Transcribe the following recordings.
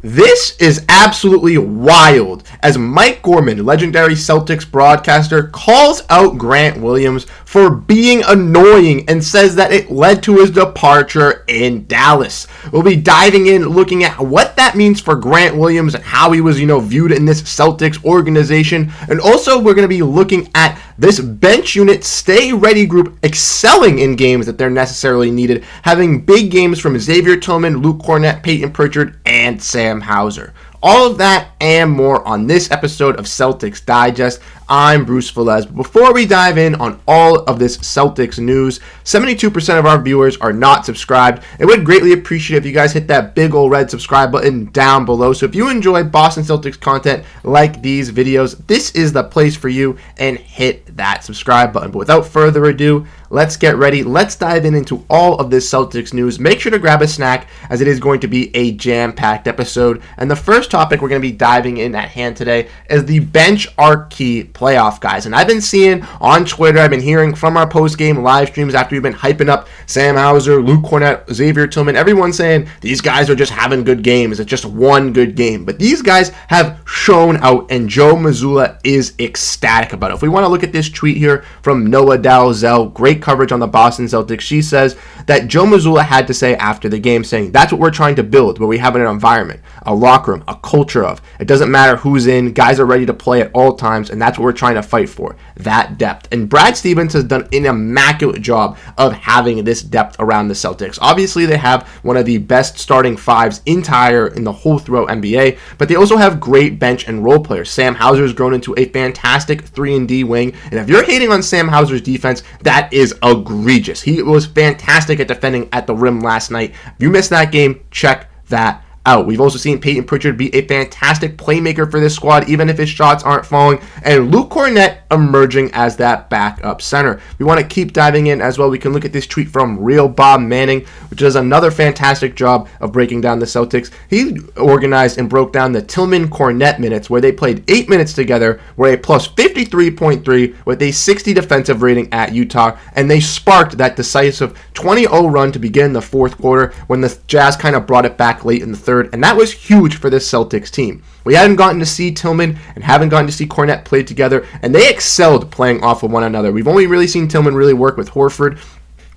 This is absolutely wild as Mike Gorman, legendary Celtics broadcaster, calls out Grant Williams for being annoying and says that it led to his departure in Dallas. We'll be diving in, looking at what that means for Grant Williams and how he was, viewed in this Celtics organization. And also we're going to be looking at this bench unit stay ready group excelling in games that they're necessarily needed, having big games from Xavier Tillman, Luke Kornet, Payton Pritchard, and Sam Hauser. All of that and more on this episode of Celtics Digest. I'm Bruce Veliz. Before we dive in on all of this Celtics news, 72% of our viewers are not subscribed. I would greatly appreciate if you guys hit that big old red subscribe button down below. So if you enjoy Boston Celtics content like these videos, this is the place for you, and hit that subscribe button. But without further ado, let's get ready. Let's dive into all of this Celtics news. Make sure to grab a snack as it is going to be a jam-packed episode. And the first topic we're going to be diving in at hand today is the bench are key playoff guys. And I've been seeing on Twitter, I've been hearing from our post-game live streams after we've been hyping up Sam Hauser, Luke Kornet, Xavier Tillman, everyone saying these guys are just having good games. It's just one good game. But these guys have shown out, and Joe Mazzulla is ecstatic about it. If we want to look at this tweet here from Noah Dalzell, great coverage on the Boston Celtics. She says that Joe Mazzulla had to say after the game, saying that's what we're trying to build, where we have an environment, a locker room, a culture of. It doesn't matter who's in, guys are ready to play at all times, and that's what we're trying to fight for, that depth. And Brad Stevens has done an immaculate job of having this depth around the Celtics. Obviously, they have one of the best starting fives in the whole throughout NBA, but they also have great bench and role players. Sam Hauser has grown into a fantastic 3-and-D wing, and if you're hating on Sam Hauser's defense, that is egregious. He was fantastic at defending at the rim last night. If you missed that game, check that out. We've also seen Payton Pritchard be a fantastic playmaker for this squad, even if his shots aren't falling, and Luke Kornet emerging as that backup center. We want to keep diving in as well. We can look at this tweet from Real Bob Manning, which does another fantastic job of breaking down the Celtics. He organized and broke down the Tillman-Kornet minutes, where they played 8 minutes together, were a plus 53.3 with a 60 defensive rating at Utah, and they sparked that decisive 20-0 run to begin the fourth quarter when the Jazz kind of brought it back late in the third, and that was huge for this Celtics team. We hadn't gotten to see Tillman and haven't gotten to see Kornet play together, and they excelled playing off of one another. We've only really seen Tillman really work with Horford,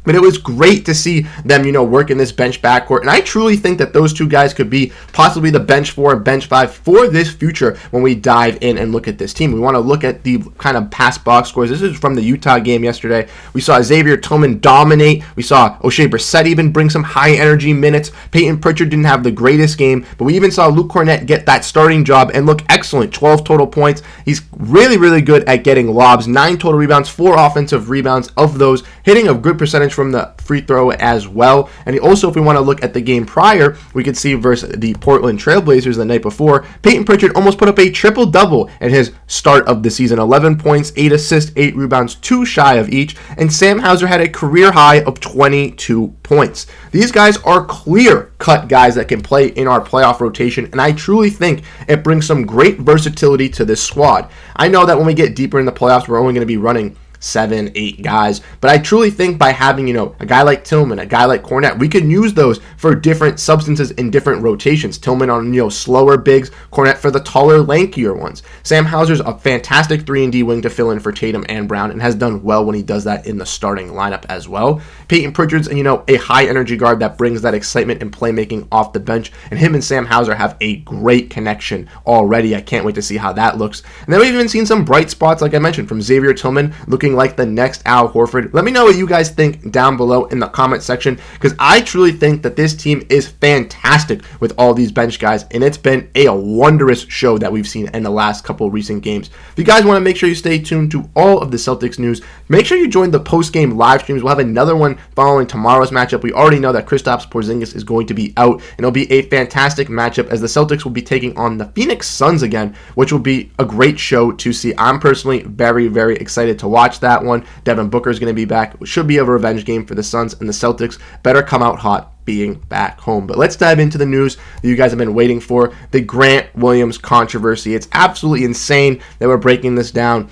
but it was great to see them, work in this bench backcourt. And I truly think that those two guys could be possibly the bench 4 and bench 5 for this future when we dive in and look at this team. We want to look at the kind of past box scores. This is from the Utah game yesterday. We saw Xavier Tillman dominate. We saw Oshae Brissett even bring some high energy minutes. Payton Pritchard didn't have the greatest game, but we even saw Luke Kornet get that starting job and look excellent. 12 total points. He's really, really good at getting lobs. 9 total rebounds, 4 offensive rebounds of those, hitting a good percentage from the free throw as well. And also, if we want to look at the game prior, we could see versus the Portland Trailblazers the night before, Payton Pritchard almost put up a triple-double at his start of the season. 11 points, 8 assists, 8 rebounds, 2 shy of each. And Sam Hauser had a career high of 22 points. These guys are clear-cut guys that can play in our playoff rotation, and I truly think it brings some great versatility to this squad. I know that when we get deeper in the playoffs, we're only going to be running 7, 8 guys. But I truly think by having, a guy like Tillman, a guy like Kornet, we can use those for different substances in different rotations. Tillman on, slower bigs, Kornet for the taller, lankier ones. Sam Hauser's a fantastic 3-and-D wing to fill in for Tatum and Brown, and has done well when he does that in the starting lineup as well. Payton Pritchard's, a high energy guard that brings that excitement and playmaking off the bench, and him and Sam Hauser have a great connection already. I can't wait to see how that looks. And then we've even seen some bright spots, like I mentioned, from Xavier Tillman looking like the next Al Horford. Let me know what you guys think down below in the comment section, because I truly think that this team is fantastic with all these bench guys, and it's been a wondrous show that we've seen in the last couple of recent games. If you guys want to make sure you stay tuned to all of the Celtics news, make sure you join the post-game live streams. We'll have another one following tomorrow's matchup. We already know that Kristaps Porzingis is going to be out, and it'll be a fantastic matchup as the Celtics will be taking on the Phoenix Suns again, which will be a great show to see. I'm personally very, very excited to watch that one. Devin Booker is going to be back. It should be a revenge game for the Suns, and the Celtics better come out hot being back home. But let's dive into the news that you guys have been waiting for, the Grant Williams controversy. It's absolutely insane that we're breaking this down.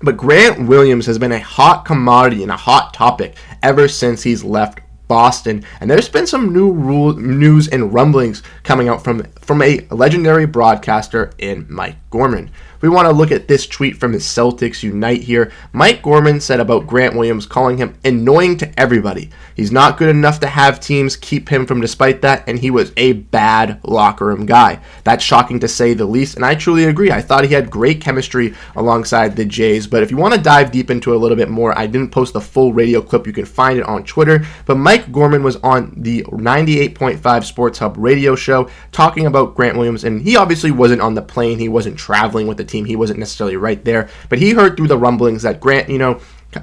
But Grant Williams has been a hot commodity and a hot topic ever since he's left Boston, and there's been some news and rumblings coming out from a legendary broadcaster in Mike Gorman. We want to look at this tweet from his Celtics Unite here. Mike Gorman said about Grant Williams, calling him annoying to everybody. He's not good enough to have teams keep him from despite that, and he was a bad locker room guy. That's shocking to say the least, and I truly agree. I thought he had great chemistry alongside the Jays, but if you want to dive deep into it a little bit more, I didn't post the full radio clip. You can find it on Twitter, but Mike Gorman was on the 98.5 Sports Hub radio show talking about Grant Williams, and he obviously wasn't on the plane. He wasn't traveling with the team. He wasn't necessarily right there, but he heard through the rumblings that Grant,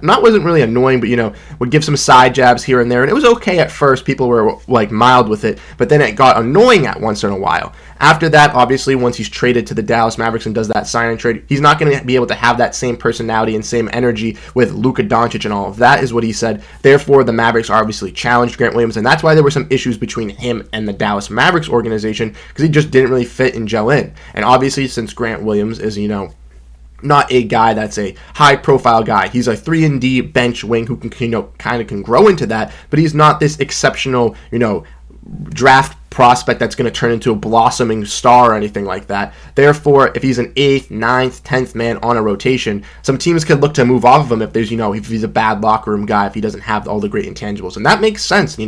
wasn't really annoying, but, would give some side jabs here and there, and it was okay at first. People were, mild with it, but then it got annoying at once in a while. After that, obviously, once he's traded to the Dallas Mavericks and does that sign and trade, he's not going to be able to have that same personality and same energy with Luka Doncic and all of that, is what he said. Therefore, the Mavericks obviously challenged Grant Williams, and that's why there were some issues between him and the Dallas Mavericks organization, because he just didn't really fit and gel in. And obviously, since Grant Williams is, not a guy that's a high-profile guy. He's a 3-and-D bench wing who can, kind of can grow into that, but he's not this exceptional, draft prospect that's going to turn into a blossoming star or anything like that. Therefore, if he's an 8th, 9th, 10th man on a rotation, some teams could look to move off of him if there's, if he's a bad locker room guy, if he doesn't have all the great intangibles. And that makes sense,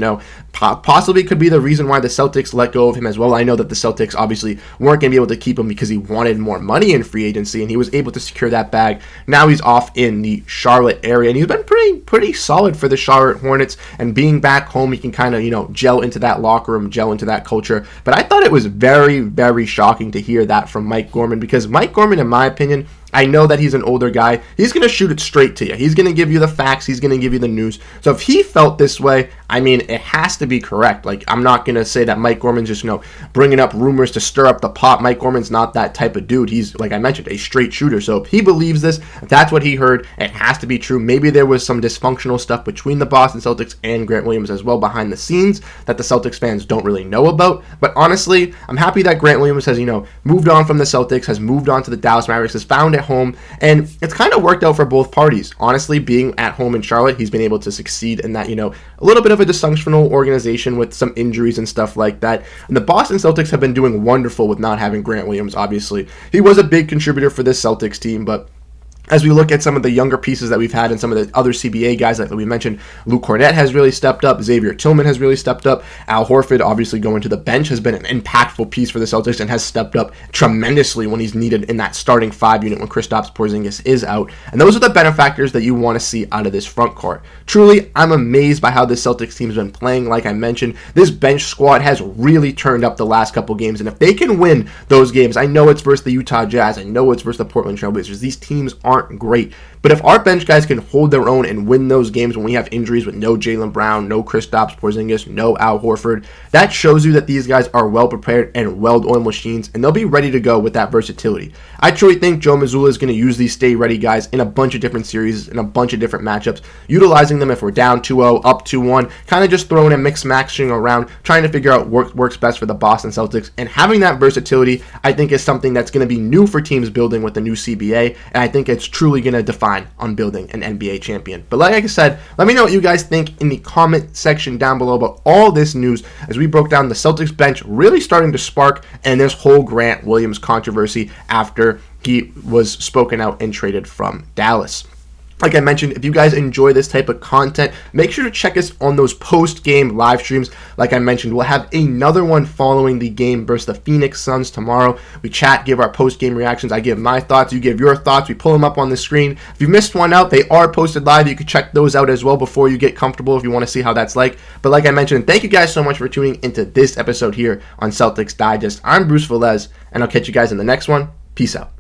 possibly could be the reason why the Celtics let go of him as well. I know that the Celtics obviously weren't going to be able to keep him because he wanted more money in free agency, and he was able to secure that bag. Now he's off in the Charlotte area, and he's been pretty solid for the Charlotte Hornets, and being back home, he can kind of, gel into that locker room, gel into that culture. But I thought it was very, very shocking to hear that from Mike Gorman, because Mike Gorman, in my opinion, I know that he's an older guy. He's going to shoot it straight to you. He's going to give you the facts. He's going to give you the news. So if he felt this way, it has to be correct. I'm not going to say that Mike Gorman's just, bringing up rumors to stir up the pot. Mike Gorman's not that type of dude. He's, like I mentioned, a straight shooter. So if he believes this, if that's what he heard, it has to be true. Maybe there was some dysfunctional stuff between the Boston Celtics and Grant Williams as well behind the scenes that the Celtics fans don't really know about. But honestly, I'm happy that Grant Williams has, moved on from the Celtics, has moved on to the Dallas Mavericks, has found a home, and it's kind of worked out for both parties. Honestly, being at home in Charlotte, he's been able to succeed in that, a little bit of a dysfunctional organization with some injuries and stuff like that. And the Boston Celtics have been doing wonderful with not having Grant Williams, obviously. He was a big contributor for this Celtics team, but as we look at some of the younger pieces that we've had and some of the other CBA guys like we mentioned, Kornet has really stepped up, Xavier Tillman has really stepped up, Al Horford obviously going to the bench has been an impactful piece for the Celtics and has stepped up tremendously when he's needed in that starting 5 unit when Kristaps Porzingis is out. And those are the benefactors that you want to see out of this front court. Truly, I'm amazed by how this Celtics team has been playing. Like I mentioned, this bench squad has really turned up the last couple games, and if they can win those games, I know it's versus the Utah Jazz, I know it's versus the Portland Trail Blazers, these teams aren't great. But if our bench guys can hold their own and win those games when we have injuries with no Jaylen Brown, no Kristaps Porzingis, no Al Horford, that shows you that these guys are well prepared and well-oiled machines, and they'll be ready to go with that versatility. I truly think Joe Mazzulla is going to use these stay-ready guys in a bunch of different series, in a bunch of different matchups, utilizing them if we're down 2-0, up 2-1, kind of just throwing and mix-matching around, trying to figure out what works best for the Boston Celtics, and having that versatility, I think, is something that's going to be new for teams building with the new CBA, and I think it's truly going to define on building an NBA champion. But like I said, let me know what you guys think in the comment section down below about all this news as we broke down the Celtics bench really starting to spark and this whole Grant Williams controversy after he was spoken out and traded from Dallas. Like I mentioned, if you guys enjoy this type of content, make sure to check us on those post-game live streams. Like I mentioned, we'll have another one following the game versus the Phoenix Suns tomorrow. We chat, give our post-game reactions. I give my thoughts, you give your thoughts. We pull them up on the screen. If you missed one out, they are posted live. You can check those out as well before you get comfortable if you want to see how that's like. But like I mentioned, thank you guys so much for tuning into this episode here on Celtics Digest. I'm Bruce Veliz, and I'll catch you guys in the next one. Peace out.